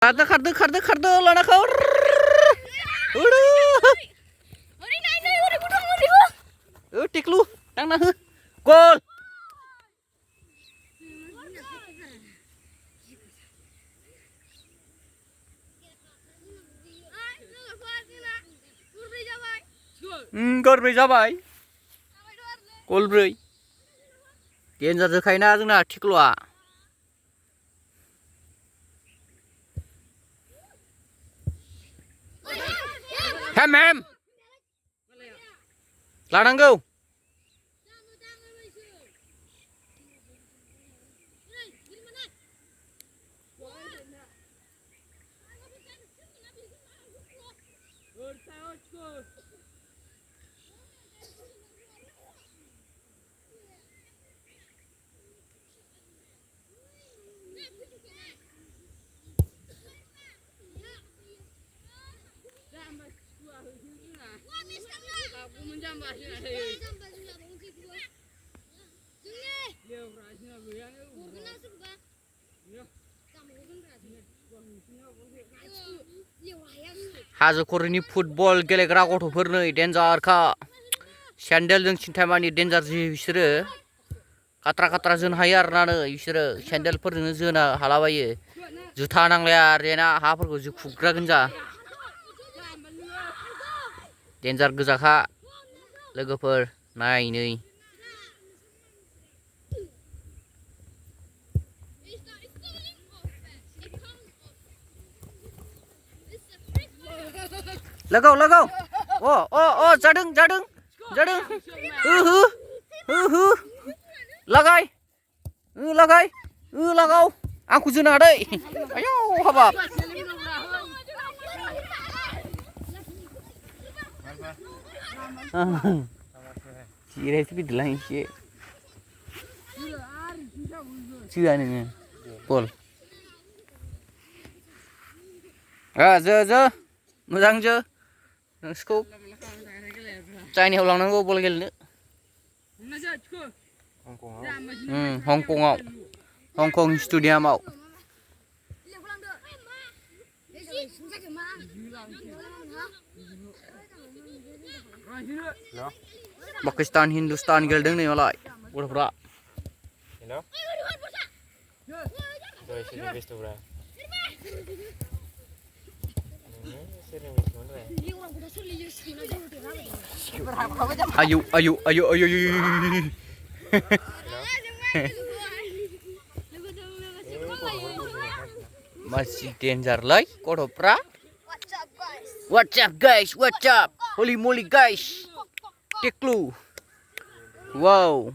खारदो लाना खार टिक्लु थांना हो गल गरब्रै जाबाय गलब्रै देन्जार जोखायोना जोंना टिक्लुआ हेम लानांगौ हाजो खर'नि फुटबल गेलेग्रा गथ'फोरनो डेन्जारखा सेन्देलजों सिन्थायमानि डेन्जार जि बिसोरो खात्रा जोनो हायो आरोना बिसोरो सेन्देलफोरजोंनो जोनो हालाबायो जुथा नांलाया रेना हाफोरखौ जुखुग्रा गोनजा डेन्जार गोजाखा लोगोफोर नायनै लगाव अ जादों लगाय लगाव आंखौ जोनो हादै आयौ हाबाब जिरायसो फैदोलां एसे जोआ नोङो बल जो मोजां जो नोंसोरखौ चाइनायाव लांनांगौ बल गेलेनो हंकं स्टेडियामाव पाकिस्तान हिन्दुस्तान गेलेदों नै मालाय गथ'फ्रा ayo masih danger lah gotopra what's up guys holy moly guys Ticlu wow